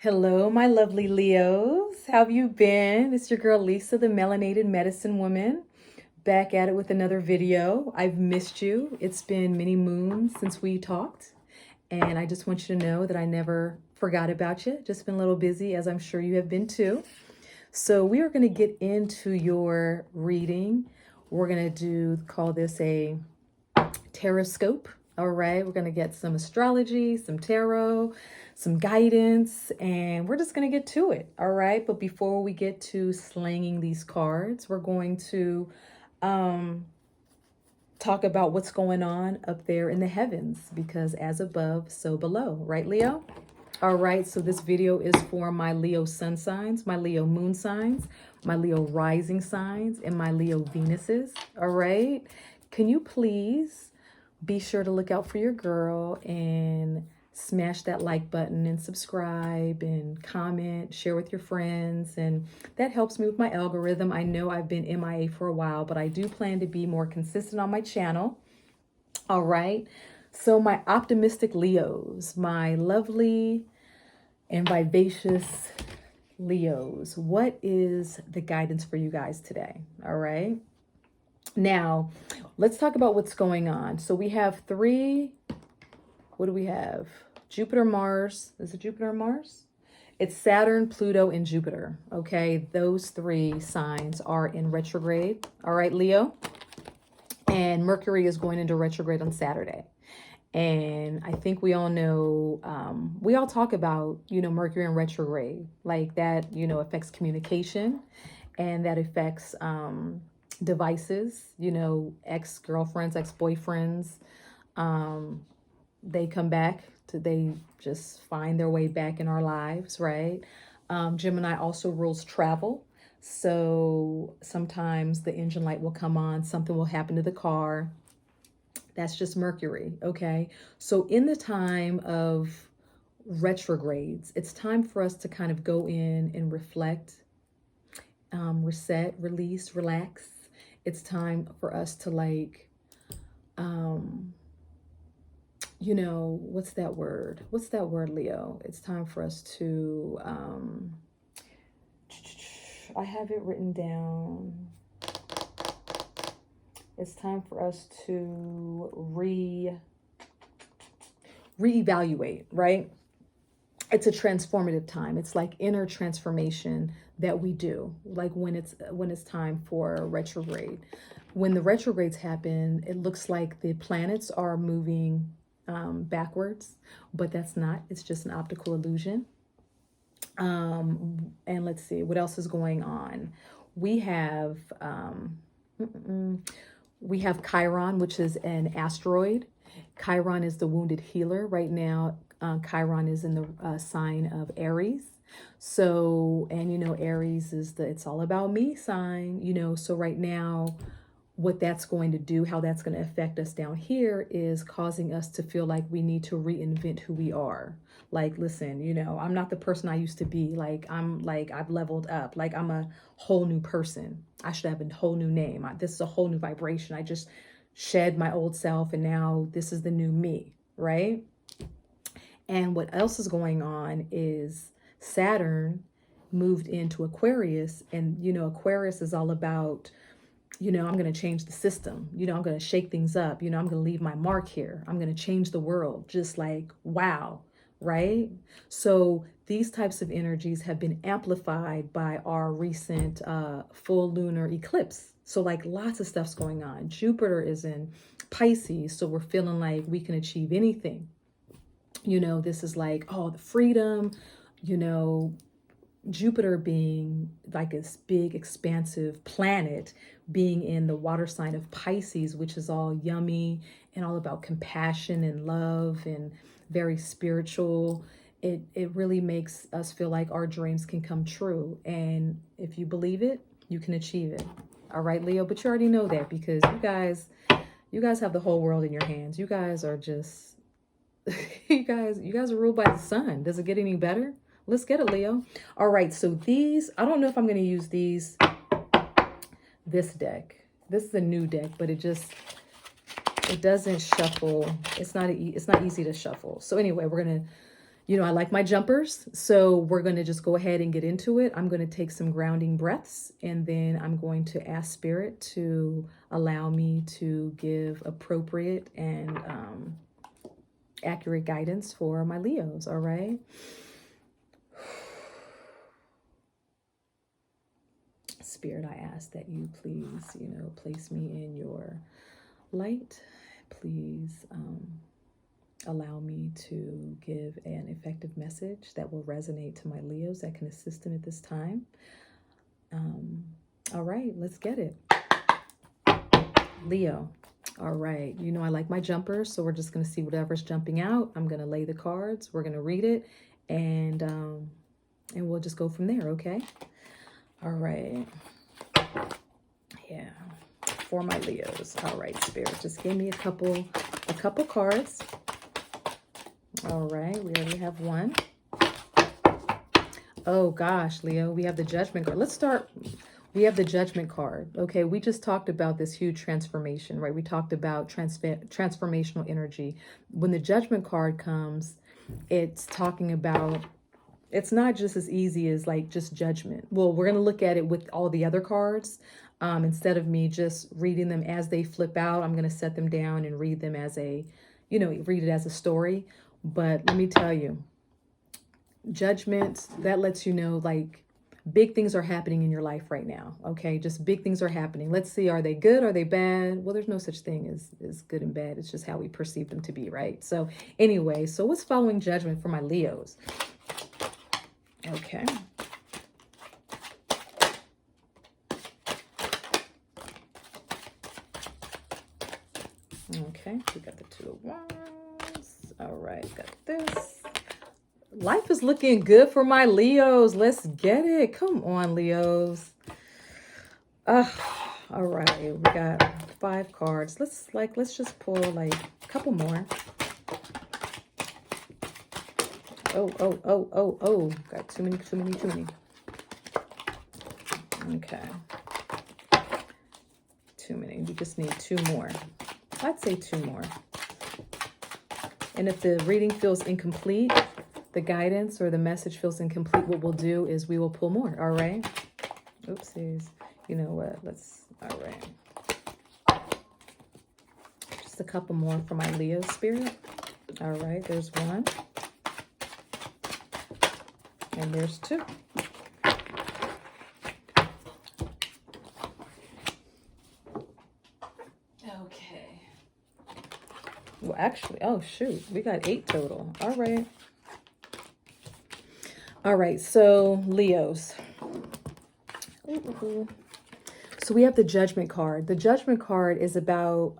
Hello, my lovely Leos. How have you been? It's your girl Lisa, the Melanated Medicine Woman, back at it with another video. I've missed you. It's been many moons since we talked, and I just want you to know that I never forgot about you. Just been a little busy, as I'm sure you have been too. So we are going to get into your reading. We're going to call this a Taroscope. All right, we're going to get some astrology, some tarot, some guidance, and we're just going to get to it. All right, but before we get to slanging these cards, we're going to talk about what's going on up there in the heavens, because as above, so below, right, Leo? All right, so this video is for my Leo sun signs, my Leo moon signs, my Leo rising signs, and my Leo Venuses. All right, can you please be sure to look out for your girl and smash that like button and subscribe and comment, share with your friends. And that helps me with my algorithm. I know I've been MIA for a while, but I do plan to be more consistent on my channel. All right. So my optimistic Leos, my lovely and vivacious Leos, what is the guidance for you guys today? All right. Now, let's talk about what's going on. So we have three, what do we have? Jupiter, Mars. Is it Jupiter and Mars? It's Saturn, Pluto, and Jupiter. Okay, those three signs are in retrograde. All right, Leo. And Mercury is going into retrograde on Saturday. And I think we all know, we all talk about, Mercury in retrograde, like that, affects communication, and that affects devices, ex-girlfriends, ex-boyfriends. They come back they just find their way back in our lives, right? Gemini also rules travel. So sometimes the engine light will come on, something will happen to the car. That's just Mercury, okay? So in the time of retrogrades, it's time for us to kind of go in and reflect, reset, release, relax. It's time for us to what's that word? What's that word, Leo? It's time for us to, I have it written down. It's time for us to reevaluate, right? It's a transformative time. It's like inner transformation that we do, like when it's time for retrograde. When the retrogrades happen, it looks like the planets are moving backwards, but that's not. It's just an optical illusion. And let's see what else is going on. We have Chiron, which is an asteroid. Chiron is the wounded healer. Right now, Chiron is in the sign of Aries. So, and Aries is it's all about me sign, so right now, what that's going to do, how that's going to affect us down here is causing us to feel like we need to reinvent who we are. Like, listen, I'm not the person I used to be. I've leveled up. Like, I'm a whole new person. I should have a whole new name. This is a whole new vibration. I just shed my old self, and now this is the new me, right? And what else is going on is Saturn moved into Aquarius, and Aquarius is all about, I'm going to change the system. I'm going to shake things up. I'm going to leave my mark here. I'm going to change the world. Just like, wow, right? So these types of energies have been amplified by our recent full lunar eclipse. So like lots of stuff's going on. Jupiter is in Pisces, so we're feeling like we can achieve anything. This is like, the freedom, Jupiter being like this big, expansive planet, being in the water sign of Pisces, which is all yummy and all about compassion and love and very spiritual. It really makes us feel like our dreams can come true. And if you believe it, you can achieve it. All right, Leo, but you already know that because you guys have the whole world in your hands. You guys are just, you guys are ruled by the sun. Does it get any better? Let's get it, Leo. All right, so these, I don't know if I'm going to use this deck. This is a new deck, but it doesn't shuffle. It's not easy to shuffle. So anyway, we're going to You know, I like my jumpers, so we're going to just go ahead and get into it. I'm going to take some grounding breaths, and then I'm going to ask Spirit to allow me to give appropriate and accurate guidance for my Leos, all right? Spirit, I ask that you please, you know, place me in your light. Please allow me to give an effective message that will resonate to my Leos, that can assist them at this time. All right, let's get it. Leo. All right, you know I like my jumpers, so we're just going to see whatever's jumping out. I'm going to lay the cards. We're going to read it, and we'll just go from there, okay? All right. Yeah. For my Leos. All right, Spirit, just give me a couple cards. All right, we already have one. Oh gosh, Leo, we have the Judgment card. Let's start. We have the Judgment card. Okay, we just talked about this huge transformation, right? We talked about transformational energy. When the Judgment card comes, it's talking about, it's not just as easy as like just judgment. Well, we're going to look at it with all the other cards. Instead of me just reading them as they flip out, I'm going to set them down and read them as a, you know, read it as a story. But let me tell you, judgment, that lets you know like big things are happening in your life right now. Okay, just big things are happening. Let's see, are they good? Are they bad? Well, there's no such thing as good and bad. It's just how we perceive them to be, right? So anyway, so what's following judgment for my Leos? Okay. Okay, we got the Two of Wands. All right, got this. Life is looking good for my Leos. Let's get it. Come on, Leos. All right, we got 5 cards. Let's just pull like a couple more. Oh. Got too many. Okay. Too many. We just need 2 more. I'd say 2 more. And if the reading feels incomplete, the guidance or the message feels incomplete, what we'll do is we will pull more. All right. Oopsies. You know what? All right. Just a couple more for my Leo spirit. All right. There's 1. And there's 2. Okay. Well, actually, oh shoot, we got 8 total. All right. All right, so Leos. Ooh. So we have the Judgment card. The Judgment card is about,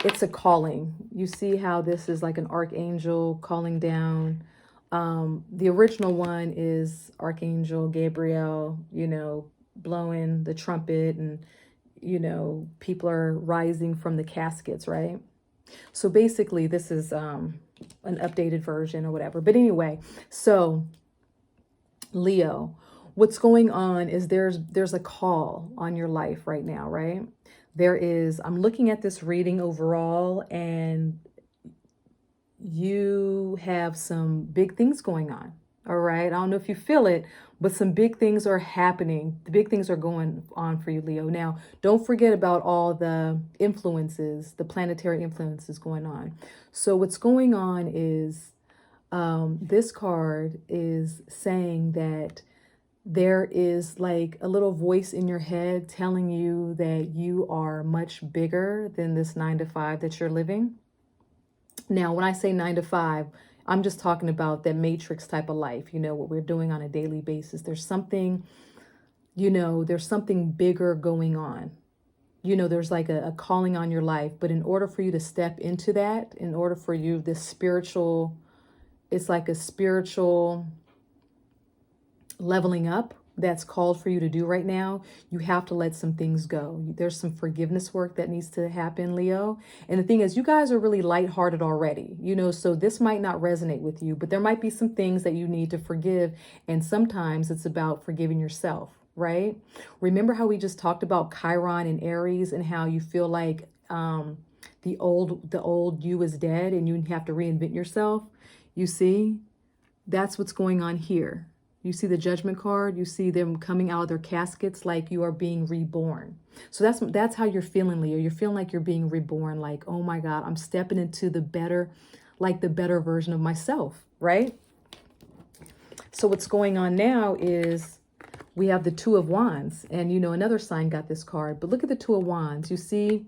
it's a calling. You see how this is like an archangel calling down. The original one is Archangel Gabriel, you know, blowing the trumpet, and, you know, people are rising from the caskets, right? So basically this is an updated version or whatever. But anyway, so Leo, what's going on is there's a call on your life right now, right? There is, I'm looking at this reading overall, and you have some big things going on. All right. I don't know if you feel it, but some big things are happening. The big things are going on for you, Leo. Now, don't forget about all the influences, the planetary influences going on. So what's going on is this card is saying that there is like a little voice in your head telling you that you are much bigger than this 9 to 5 that you're living. Now, when I say 9 to 5, I'm just talking about that matrix type of life, you know, what we're doing on a daily basis. There's something, you know, there's something bigger going on. You know, there's like a calling on your life. But in order for you to step into that, in order for you, this spiritual, it's like a spiritual leveling up that's called for you to do right now, you have to let some things go. There's some forgiveness work that needs to happen, Leo. And the thing is, you guys are really lighthearted already, you know, so this might not resonate with you, but there might be some things that you need to forgive. And sometimes it's about forgiving yourself, right? Remember how we just talked about Chiron and Aries, and how you feel like the old you is dead and you have to reinvent yourself? You see? That's what's going on here. You see the Judgment card, you see them coming out of their caskets like you are being reborn. So that's how you're feeling, Leo. You're feeling like you're being reborn, like, oh my God, I'm stepping into the better, like the better version of myself, right? So what's going on now is we have the Two of Wands, and you know, another sign got this card, but look at the Two of Wands. You see,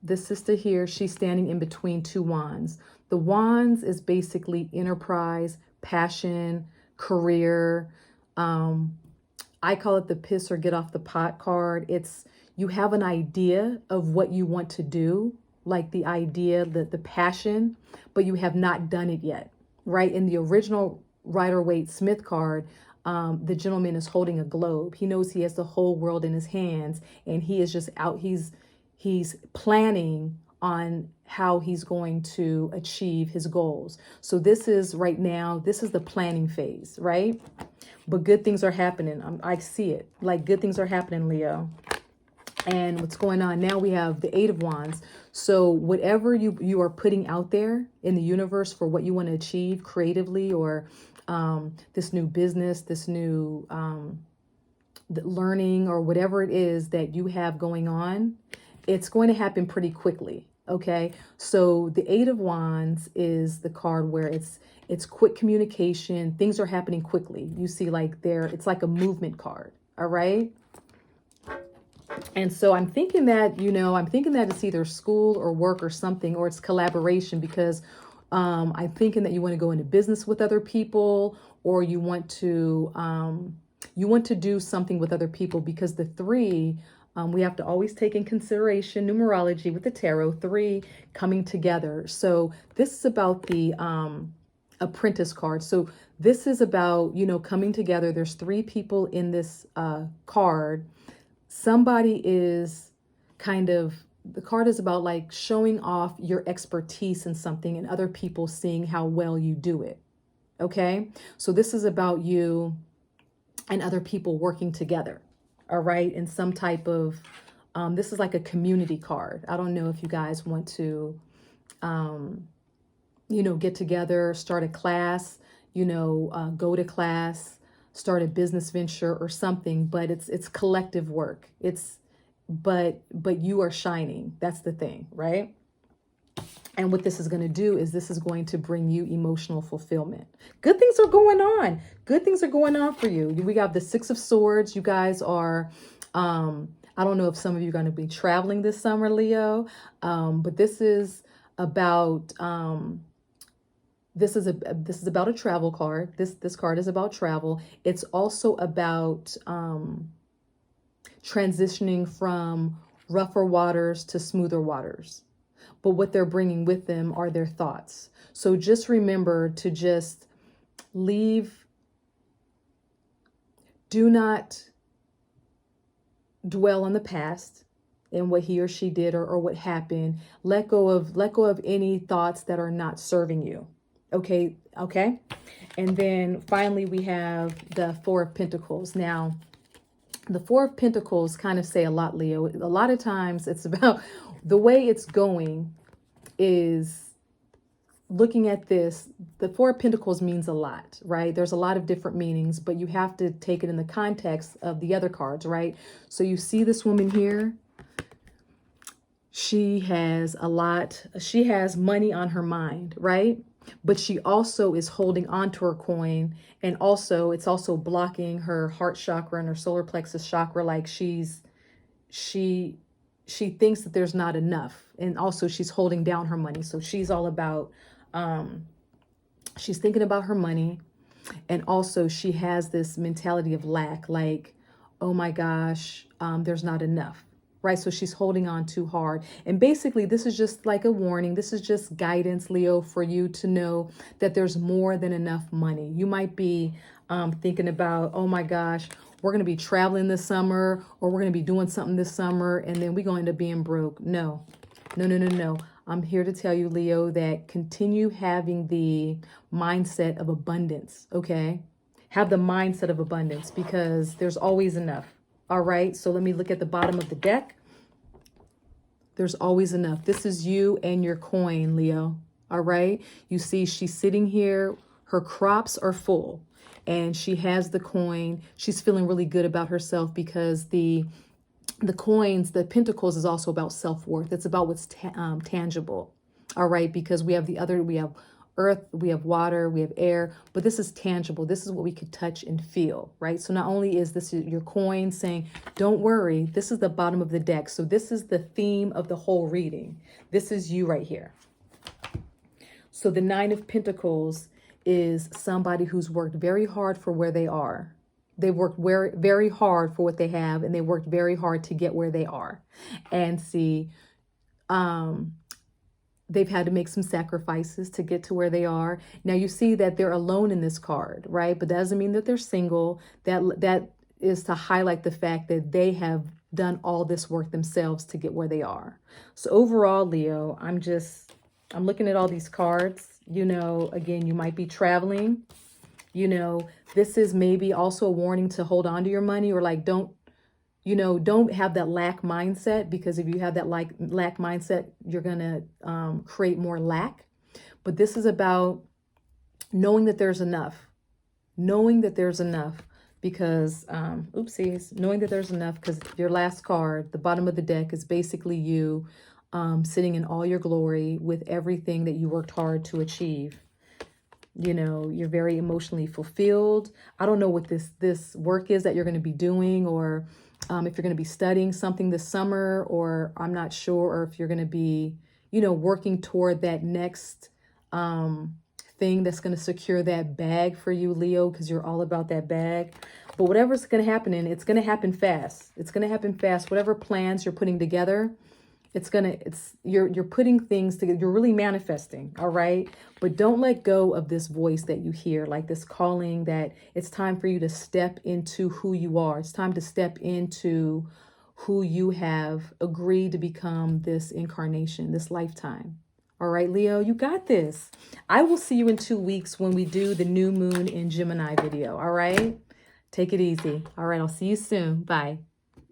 this sister here, she's standing in between two wands. The wands is basically enterprise, passion, career. I call it the piss or get off the pot card. It's, you have an idea of what you want to do, like the idea, the passion, but you have not done it yet, right? In the original Rider-Waite-Smith card, the gentleman is holding a globe. He knows he has the whole world in his hands, and he is just out. He's planning on how he's going to achieve his goals. So this is right now, this is the planning phase, right? But good things are happening. I see it. Like good things are happening, Leo. And what's going on now, we have the Eight of Wands. So whatever you are putting out there in the universe for what you want to achieve creatively, or this new business, this new learning, or whatever it is that you have going on, it's going to happen pretty quickly. Okay, so the Eight of Wands is the card where it's quick communication. Things are happening quickly. You see, like it's like a movement card. All right. And so I'm thinking that, you know, I'm thinking that it's either school or work or something, or it's collaboration, because I'm thinking that you want to go into business with other people, or you want to do something with other people, because the three, we have to always take in consideration numerology with the tarot, three coming together. So this is about the apprentice card. So this is about, you know, coming together. There's three people in this card. Somebody is the card is about like showing off your expertise in something and other people seeing how well you do it. Okay. So this is about you and other people working together. All right. In some type of, this is like a community card. I don't know if you guys want to, you know, get together, start a class, you know, go to class, start a business venture or something, but it's collective work. But you are shining. That's the thing, right? And what this is going to do is this is going to bring you emotional fulfillment. Good things are going on. Good things are going on for you. We got the Six of Swords. You guys are, I don't know if some of you are going to be traveling this summer, Leo, but this is about, this is about a travel card. This card is about travel. It's also about transitioning from rougher waters to smoother waters. But what they're bringing with them are their thoughts. So just remember to just leave. Do not dwell on the past and what he or she did or what happened. Let go of any thoughts that are not serving you. Okay. Okay. And then finally, we have the Four of Pentacles. Now, the Four of Pentacles kind of say a lot, Leo. A lot of times it's about the way it's going is looking at this. The Four of Pentacles means a lot, right? There's a lot of different meanings, but you have to take it in the context of the other cards, right? So you see this woman here. She has she has money on her mind, right? But she also is holding on to her coin, and also it's also blocking her heart chakra and her solar plexus chakra. Like she thinks that there's not enough, and also she's holding down her money. So she's all about, she's thinking about her money, and also she has this mentality of lack, like, oh my gosh, there's not enough. Right. So she's holding on too hard. And basically, this is just like a warning. This is just guidance, Leo, for you to know that there's more than enough money. You might be thinking about, oh my gosh, we're going to be traveling this summer, or we're going to be doing something this summer, and then we're going to end up being broke. No, no, no, no, no. I'm here to tell you, Leo, that continue having the mindset of abundance. Okay. Have the mindset of abundance, because there's always enough. All right, so let me look at the bottom of the deck. There's always enough. This is you and your coin, Leo. All right. You see, she's sitting here. Her crops are full and she has the coin. She's feeling really good about herself because the coins, the pentacles is also about self-worth. It's about what's tangible. All right. Because we have we have earth, we have water, we have air, but this is tangible. This is what we could touch and feel, right? So not only is this your coin saying, don't worry, this is the bottom of the deck. So this is the theme of the whole reading. This is you right here. So the Nine of Pentacles is somebody who's worked very hard for where they are. They worked very, very hard for what they have, and they worked very hard to get where they are. And see, they've had to make some sacrifices to get to where they are. Now you see that they're alone in this card, right? But that doesn't mean that they're single. That is to highlight the fact that they have done all this work themselves to get where they are. So overall, Leo, I'm looking at all these cards. You know, again, you might be traveling. You know, this is maybe also a warning to hold on to your money, or like, don't have that lack mindset, because if you have that lack mindset, you're going to create more lack. But this is about knowing that there's enough, because, knowing that there's enough, because your last card, the bottom of the deck, is basically you sitting in all your glory with everything that you worked hard to achieve. You know, you're very emotionally fulfilled. I don't know what this work is that you're going to be doing, or if you're going to be studying something this summer, or I'm not sure, or if you're going to be, working toward that next thing that's going to secure that bag for you, Leo, because you're all about that bag. But whatever's going to happen, and it's going to happen fast. It's going to happen fast. Whatever plans you're putting together, you're putting things together. You're really manifesting. All right. But don't let go of this voice that you hear, like this calling, that it's time for you to step into who you are. It's time to step into who you have agreed to become this incarnation, this lifetime. All right, Leo, you got this. I will see you in 2 weeks when we do the new moon in Gemini video. All right. Take it easy. All right. I'll see you soon. Bye.